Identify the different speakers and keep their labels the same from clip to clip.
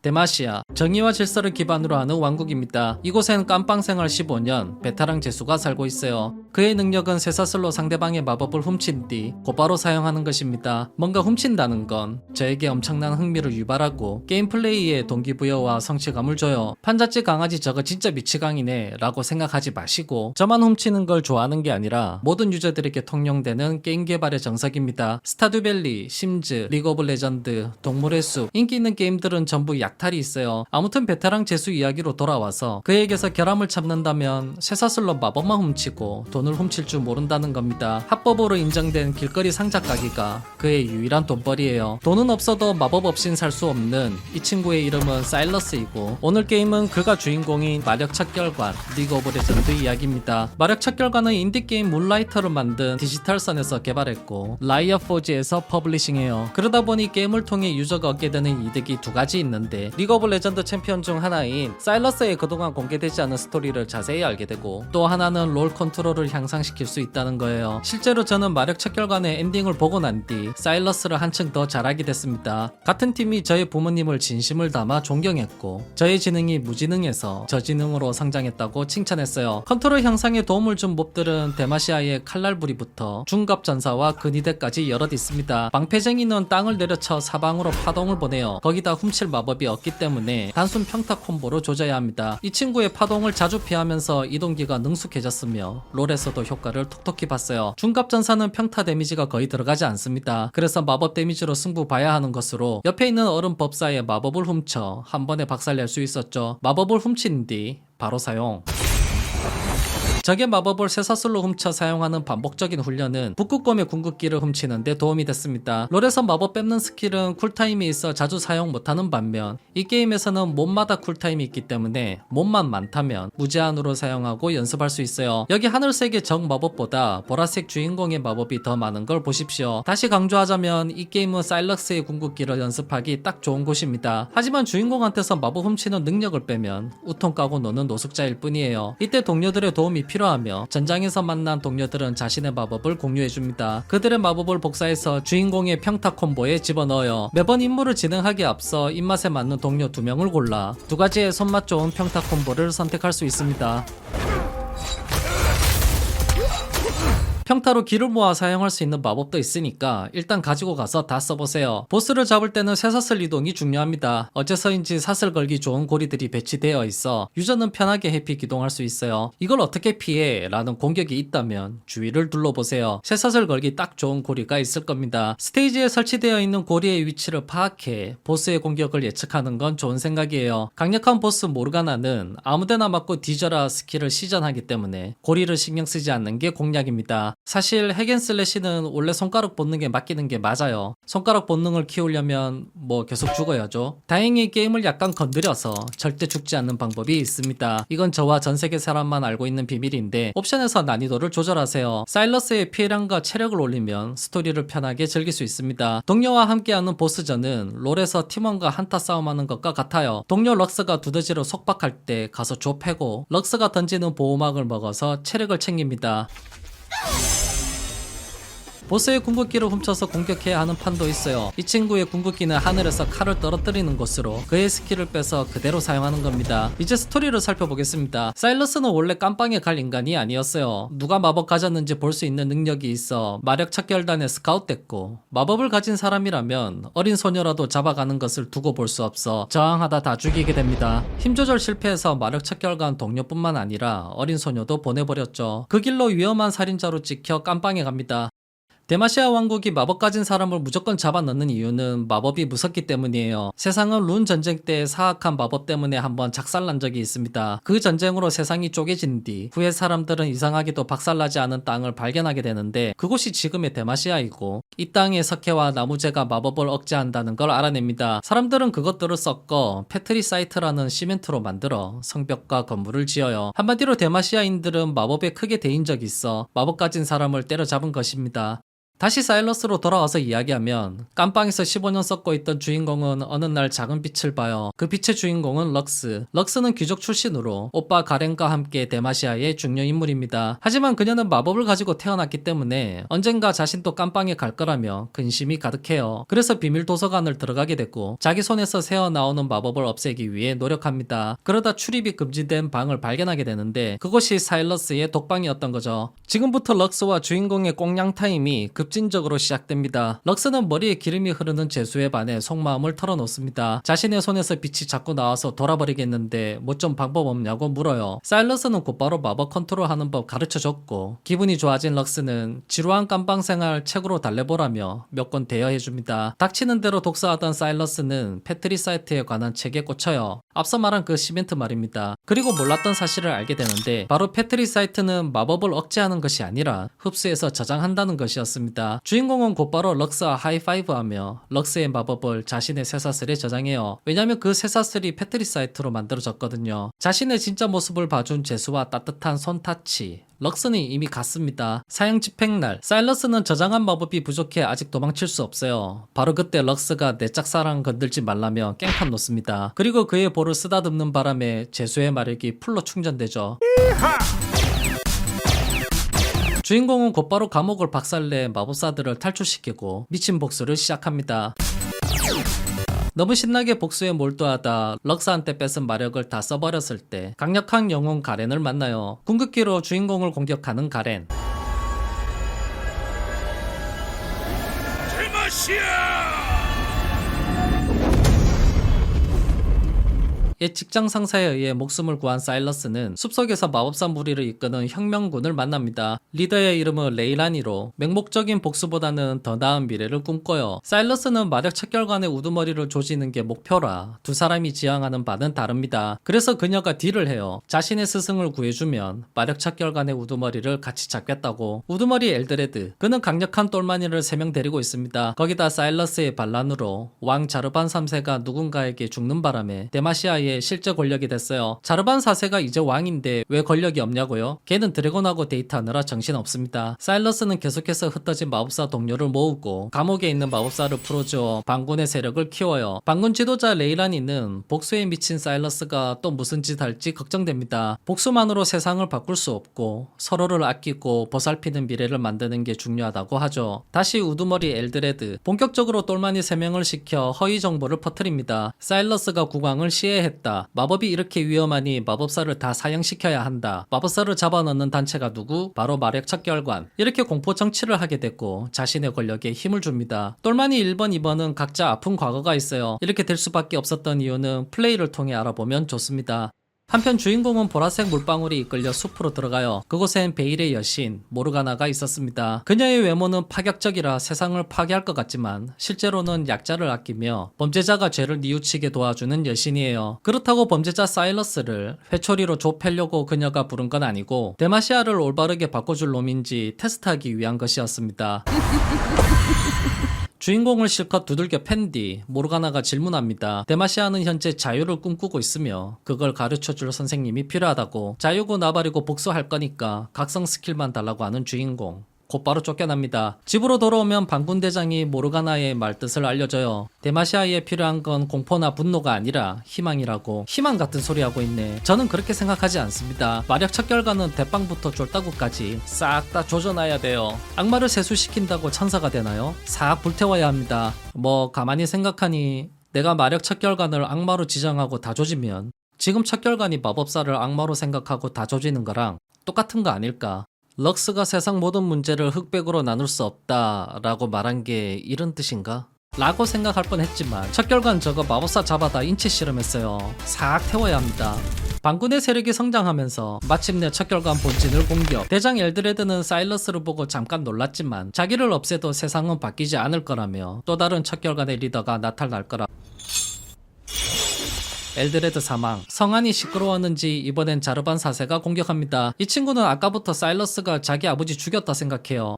Speaker 1: 데마시아, 정의와 질서를 기반으로 하는 왕국입니다. 이곳엔 깜빵생활 15년 베테랑 제수가 살고 있어요. 그의 능력은 쇠사슬로 상대방의 마법을 훔친 뒤 곧바로 사용하는 것입니다. 뭔가 훔친다는 건 저에게 엄청난 흥미를 유발하고 게임 플레이에 동기부여와 성취감을 줘요. 판자찌 강아지 저거 진짜 미치광이네 라고 생각하지 마시고, 저만 훔치는 걸 좋아하는 게 아니라 모든 유저들에게 통용되는 게임 개발의 정석입니다. 스타듀밸리, 심즈, 리그 오브 레전드, 동물의 숲, 인기 있는 게임들은 전부 약탈이 있어요. 아무튼 베테랑 제수 이야기로 돌아와서 그에게서 결함을 찾는다면 쇠사슬로 마법만 훔치고 돈을 훔칠 줄 모른다는 겁니다. 합법으로 인정된 길거리 상자 가기가 그의 유일한 돈벌이에요. 돈은 없어도 마법 없인 살 수 없는 이 친구의 이름은 사일러스이고, 오늘 게임은 그가 주인공인 마력착결관 리그 오브 레전드 이야기입니다. 마력착결관은 인디게임 문라이터를 만든 디지털선에서 개발했고 라이어 포지에서 퍼블리싱해요. 그러다 보니 게임을 통해 유저가 얻게 되는 이득이 두 가지 있는데, 리그 오브 레전드 챔피언 중 하나인 사일러스의 그동안 공개되지 않은 스토리를 자세히 알게 되고, 또 하나는 롤 컨트롤을 향상시킬 수 있다는 거예요. 실제로 저는 마력착결관의 엔딩을 보고 난 뒤 사일러스를 한층 더 잘하게 됐습니다. 같은 팀이 저의 부모님을 진심을 담아 존경했고, 저의 지능이 무지능에서 저지능으로 성장했다고 칭찬했어요. 컨트롤 향상에 도움을 준 몹들은 데마시아의 칼날부리부터 중갑전사와 근위대까지 여럿 있습니다. 방패쟁이는 땅을 내려쳐 사방으로 파동을 보내요. 거기다 훔칠 마법이 없기 때문에 단순 평타 콤보로 조져야 합니다. 이 친구의 파동을 자주 피하면서 이동기가 능숙해졌으며 롤에서도 효과를 톡톡히 봤어요. 중갑전사는 평타 데미지가 거의 들어가지 않습니다. 그래서 마법 데미지로 승부 봐야 하는 것으로 옆에 있는 어른 법사의 마법을 훔쳐 한 번에 박살낼 수 있었죠. 마법을 훔친 뒤 바로 사용. 적의 마법을 쇠사슬로 훔쳐 사용하는 반복적인 훈련은 북극곰의 궁극기를 훔치는 데 도움이 됐습니다. 롤에서 마법 뺏는 스킬은 쿨타임이 있어 자주 사용 못하는 반면, 이 게임에서는 몹마다 쿨타임이 있기 때문에 몹만 많다면 무제한으로 사용하고 연습할 수 있어요. 여기 하늘색의 적 마법보다 보라색 주인공의 마법이 더 많은 걸 보십시오. 다시 강조하자면 이 게임은 사일러스의 궁극기를 연습하기 딱 좋은 곳입니다. 하지만 주인공한테서 마법 훔치는 능력을 빼면 우통 까고 노는 노숙자일 뿐이에요. 이때 동료들의 도움이 필요하며 전장에서 만난 동료들은 자신의 마법을 공유해줍니다. 그들의 마법을 복사해서 주인공의 평타 콤보에 집어넣어요. 매번 임무를 진행하기에 앞서 입맛에 맞는 동료 2명을 골라 두 가지의 손맛 좋은 평타 콤보를 선택할 수 있습니다. 평타로 기를 모아 사용할 수 있는 마법도 있으니까 일단 가지고 가서 다 써보세요. 보스를 잡을 때는 쇠사슬 이동이 중요합니다. 어째서인지 사슬 걸기 좋은 고리들이 배치되어 있어 유저는 편하게 해피 기동할 수 있어요. 이걸 어떻게 피해? 라는 공격이 있다면 주위를 둘러보세요. 쇠사슬 걸기 딱 좋은 고리가 있을 겁니다. 스테이지에 설치되어 있는 고리의 위치를 파악해 보스의 공격을 예측하는 건 좋은 생각이에요. 강력한 보스 모르가나는 아무데나 맞고 뒤져라 스킬을 시전하기 때문에 고리를 신경 쓰지 않는 게 공략입니다. 사실 핵앤슬래시는 원래 손가락 본능에 맡기는 게 맞아요. 손가락 본능을 키우려면 계속 죽어야죠. 다행히 게임을 약간 건드려서 절대 죽지 않는 방법이 있습니다. 이건 저와 전세계 사람만 알고 있는 비밀인데, 옵션에서 난이도를 조절하세요. 사일러스의 피해량과 체력을 올리면 스토리를 편하게 즐길 수 있습니다. 동료와 함께하는 보스전은 롤에서 팀원과 한타 싸움하는 것과 같아요. 동료 럭스가 두더지로 속박할 때 가서 조 패고, 럭스가 던지는 보호막을 먹어서 체력을 챙깁니다. 보스의 궁극기를 훔쳐서 공격해야 하는 판도 있어요. 이 친구의 궁극기는 하늘에서 칼을 떨어뜨리는 것으로 그의 스킬을 빼서 그대로 사용하는 겁니다. 이제 스토리를 살펴보겠습니다. 사일러스는 원래 깜빵에 갈 인간이 아니었어요. 누가 마법 가졌는지 볼 수 있는 능력이 있어 마력착결단에 스카웃됐고, 마법을 가진 사람이라면 어린 소녀라도 잡아가는 것을 두고 볼 수 없어 저항하다 다 죽이게 됩니다. 힘조절 실패해서 마력착결관 동료뿐만 아니라 어린 소녀도 보내버렸죠. 그 길로 위험한 살인자로 찍혀 깜빵에 갑니다. 데마시아 왕국이 마법 가진 사람을 무조건 잡아넣는 이유는 마법이 무섭기 때문이에요. 세상은 룬 전쟁 때 사악한 마법 때문에 한번 작살난 적이 있습니다. 그 전쟁으로 세상이 쪼개진 뒤 후에 사람들은 이상하게도 박살나지 않은 땅을 발견하게 되는데, 그곳이 지금의 데마시아이고, 이 땅의 석회와 나무재가 마법을 억제한다는 걸 알아냅니다. 사람들은 그것들을 섞어 페트리사이트라는 시멘트로 만들어 성벽과 건물을 지어요. 한마디로 데마시아인들은 마법에 크게 데인 적이 있어 마법 가진 사람을 때려잡은 것입니다. 다시 사일러스로 돌아와서 이야기하면 깜빵에서 15년 썩고 있던 주인공은 어느 날 작은 빛을 봐요. 그 빛의 주인공은 럭스. 럭스는 귀족 출신으로 오빠 가렌과 함께 데마시아의 중요 인물입니다. 하지만 그녀는 마법을 가지고 태어났기 때문에 언젠가 자신도 깜빵에 갈 거라며 근심이 가득해요. 그래서 비밀 도서관을 들어가게 됐고 자기 손에서 새어나오는 마법을 없애기 위해 노력합니다. 그러다 출입이 금지된 방을 발견하게 되는데 그곳이 사일러스의 독방이었던 거죠. 지금부터 럭스와 주인공의 꽁냥 타임이 급진적으로 시작됩니다. 럭스는 머리에 기름이 흐르는 재수에 반해 속마음을 털어놓습니다. 자신의 손에서 빛이 자꾸 나와서 돌아버리겠는데 뭐 좀 방법 없냐고 물어요. 사일러스는 곧바로 마법 컨트롤하는 법 가르쳐줬고 기분이 좋아진 럭스는 지루한 깜빵 생활 책으로 달래보라며 몇 권 대여해줍니다. 닥치는 대로 독서하던 사일러스는 패트리사이트에 관한 책에 꽂혀요. 앞서 말한 그 시멘트 말입니다. 그리고 몰랐던 사실을 알게 되는데 바로 패트리사이트는 마법을 억제하는 것이 아니라 흡수해서 저장한다는 것이었습니다. 주인공은 곧바로 럭스와 하이파이브하며 럭스의 마법을 자신의 쇠사슬에 저장해요. 왜냐면 그 쇠사슬이 패트리사이트로 만들어졌거든요. 자신의 진짜 모습을 봐준 제수와 따뜻한 손타치. 럭스는 이미 갔습니다. 사형 집행날 사일러스는 저장한 마법이 부족해 아직 도망칠 수 없어요. 바로 그때 럭스가 내 짝사랑 건들지 말라며 깽판 놓습니다. 그리고 그의 볼을 쓰다듬는 바람에 제수의 마력이 풀로 충전되죠. 주인공은 곧바로 감옥을 박살내 마법사들을 탈출시키고 미친 복수를 시작합니다. 너무 신나게 복수에 몰두하다 럭스한테 뺏은 마력을 다 써버렸을 때 강력한 영웅 가렌을 만나요. 궁극기로 주인공을 공격하는 가렌. 데마시아! 옛 직장 상사에 의해 목숨을 구한 사일러스는 숲속에서 마법사 무리를 이끄는 혁명군을 만납니다. 리더의 이름은 레이라니로 맹목적인 복수보다는 더 나은 미래를 꿈꿔요. 사일러스는 마력 척결관의 우두머리를 조지는 게 목표라 두 사람이 지향하는 바는 다릅니다. 그래서 그녀가 딜을 해요. 자신의 스승을 구해주면 마력 척결관의 우두머리를 같이 잡겠다고. 우두머리 엘드레드, 그는 강력한 똘마니를 3명 데리고 있습니다. 거기다 사일러스의 반란으로 왕 자르반 3세가 누군가에게 죽는 바람에 데마시아의 실제 권력이 됐어요. 자르반 4세가 이제 왕인데 왜 권력이 없냐고요? 걔는 드래곤하고 데이트하느라 정신없습니다. 사일러스는 계속해서 흩어진 마법사 동료를 모으고 감옥에 있는 마법사를 풀어주어 반군의 세력을 키워요. 반군 지도자 레이라니는 복수에 미친 사일러스가 또 무슨 짓 할지 걱정됩니다. 복수만으로 세상을 바꿀 수 없고 서로를 아끼고 보살피는 미래를 만드는 게 중요하다고 하죠. 다시 우두머리 엘드레드, 본격적으로 똘마니 3명을 시켜 허위 정보를 퍼뜨립니다. 사일러스가 국왕을 시해했다. 마법이 이렇게 위험하니 마법사를 다 사형시켜야 한다. 마법사를 잡아넣는 단체가 누구? 바로 마력 척결관. 이렇게 공포 정치를 하게 됐고 자신의 권력에 힘을 줍니다. 똘마니 1번, 2번은 각자 아픈 과거가 있어요. 이렇게 될 수밖에 없었던 이유는 플레이를 통해 알아보면 좋습니다. 한편 주인공은 보라색 물방울이 이끌려 숲으로 들어가요. 그곳엔 베일의 여신 모르가나가 있었습니다. 그녀의 외모는 파격적이라 세상을 파괴할 것 같지만 실제로는 약자를 아끼며 범죄자가 죄를 뉘우치게 도와주는 여신이에요. 그렇다고 범죄자 사일러스를 회초리로 좁혀려고 그녀가 부른 건 아니고 데마시아를 올바르게 바꿔줄 놈인지 테스트하기 위한 것이었습니다. 주인공을 실컷 두들겨 팬 뒤 모르가나가 질문합니다. 데마시아는 현재 자유를 꿈꾸고 있으며 그걸 가르쳐줄 선생님이 필요하다고. 자유고 나발이고 복수할 거니까 각성 스킬만 달라고 하는 주인공. 곧바로 쫓겨납니다. 집으로 돌아오면 반군 대장이 모르가나의 말뜻을 알려줘요. 데마시아에 필요한 건 공포나 분노가 아니라 희망이라고. 희망 같은 소리 하고 있네. 저는 그렇게 생각하지 않습니다. 마력 척결관은 대빵부터 쫄따구까지 싹 다 조져놔야 돼요. 악마를 세수시킨다고 천사가 되나요? 싹 불태워야 합니다. 뭐 가만히 생각하니 내가 마력 척결관을 악마로 지정하고 다 조지면 지금 척결관이 마법사를 악마로 생각하고 다 조지는 거랑 똑같은 거 아닐까? 럭스가 세상 모든 문제를 흑백으로 나눌 수 없다 라고 말한 게 이런 뜻인가? 라고 생각할 뻔했지만 척결관 저거 마법사 잡아다 인체 실험했어요. 싹 태워야 합니다. 반군의 세력이 성장하면서 마침내 척결관 본진을 공격. 대장 엘드레드는 사일러스를 보고 잠깐 놀랐지만 자기를 없애도 세상은 바뀌지 않을 거라며 또 다른 척결관의 리더가 나타날 거라. 엘드레드 사망. 성안이 시끄러웠는지 이번엔 자르반 4세가 공격합니다. 이 친구는 아까부터 사일러스가 자기 아버지 죽였다 생각해요.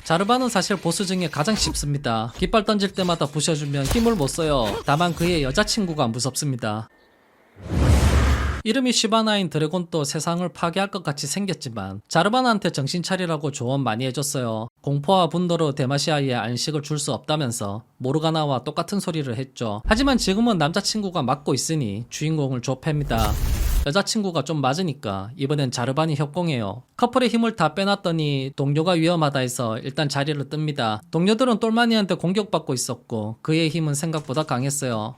Speaker 1: 자르반은 사실 보스 중에 가장 쉽습니다. 깃발 던질 때마다 부셔주면 힘을 못 써요. 다만 그의 여자친구가 무섭습니다. 이름이 시바나인 드래곤도 세상을 파괴할 것 같이 생겼지만 자르반한테 정신 차리라고 조언 많이 해줬어요. 공포와 분노로 데마시아에 안식을 줄 수 없다면서 모르가나와 똑같은 소리를 했죠. 하지만 지금은 남자친구가 맡고 있으니 주인공을 좁힙니다. 여자친구가 좀 맞으니까 이번엔 자르반이 협공해요. 커플의 힘을 다 빼놨더니 동료가 위험하다 해서 일단 자리를 뜹니다. 동료들은 똘마니한테 공격받고 있었고 그의 힘은 생각보다 강했어요.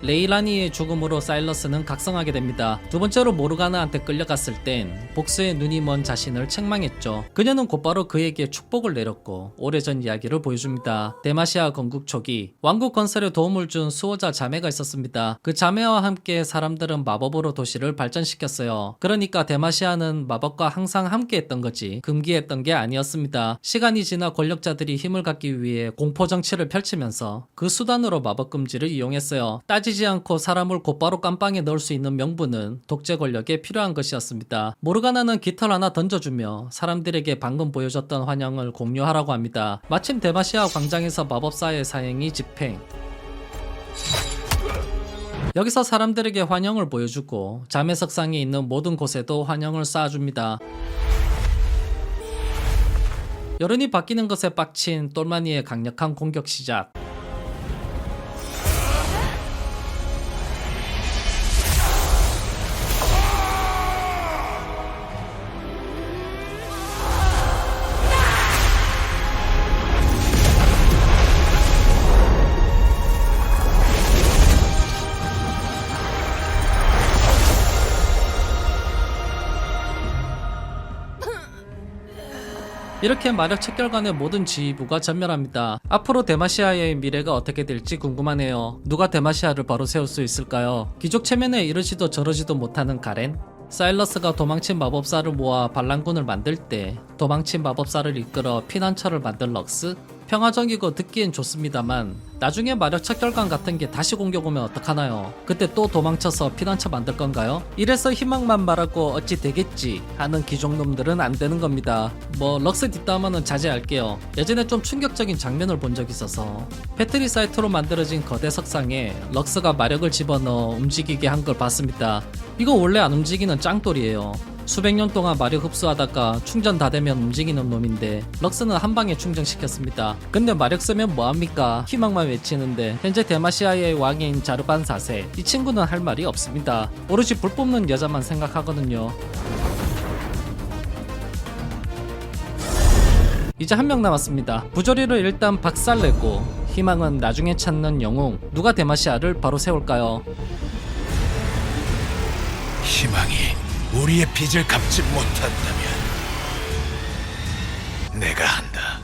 Speaker 1: 레이라니의 죽음으로 사일러스는 각성하게 됩니다. 두 번째로 모르가나한테 끌려갔을 땐 복수의 눈이 먼 자신을 책망했죠. 그녀는 곧바로 그에게 축복을 내렸고 오래전 이야기를 보여줍니다. 데마시아 건국 초기 왕국 건설에 도움을 준 수호자 자매가 있었습니다. 그 자매와 함께 사람들은 마법으로 도시를 발전시켰어요. 그러니까 데마시아는 마법과 항상 함께했던 거지 금기했던 게 아니었습니다. 시간이 지나 권력자들이 힘을 갖기 위해 공포 정치를 펼치면서 그 수단으로 마법 금지를 이용했어요. 따지지 않고 사람을 곧바로 깜빵에 넣을 수 있는 명분은 독재 권력에 필요한 것이었습니다. 모르가나는 깃털 하나 던져주며 사람들에게 방금 보여줬던 환영을 공유하라고 합니다. 마침 데마시아 광장에서 마법사의 사형이 집행. 여기서 사람들에게 환영을 보여주고 자매석상에 있는 모든 곳에도 환영을 쌓아줍니다. 여론이 바뀌는 것에 빡친 똘마니의 강력한 공격 시작. 이렇게 마력 척결관의 모든 지휘부가 전멸합니다. 앞으로 데마시아의 미래가 어떻게 될지 궁금하네요. 누가 데마시아를 바로 세울 수 있을까요? 귀족 체면에 이러지도 저러지도 못하는 가렌? 사일러스가 도망친 마법사를 모아 반란군을 만들 때 도망친 마법사를 이끌어 피난처를 만든 럭스? 평화적이고 듣기엔 좋습니다만 나중에 마력 척결관 같은 게 다시 공격 오면 어떡하나요? 그때 또 도망쳐서 피난처 만들 건가요? 이래서 희망만 말하고 어찌 되겠지 하는 귀족놈들은 안 되는 겁니다. 뭐 럭스 뒷담화는 자제할게요. 예전에 좀 충격적인 장면을 본 적이 있어서 배터리 사이트로 만들어진 거대 석상에 럭스가 마력을 집어넣어 움직이게 한 걸 봤습니다. 이거 원래 안 움직이는 짱돌이에요. 수백 년 동안 마력 흡수하다가 충전 다 되면 움직이는 놈인데 럭스는 한 방에 충전시켰습니다. 근데 마력 쓰면 뭐합니까? 희망만 외치는데 현재 데마시아의 왕인 자르반 4세 이 친구는 할 말이 없습니다. 오로지 불 뽑는 여자만 생각하거든요. 이제 한 명 남았습니다. 부조리를 일단 박살내고 희망은 나중에 찾는 영웅. 누가 데마시아를 바로 세울까요?
Speaker 2: 희망이 우리의 빚을 갚지 못한다면 내가 한다.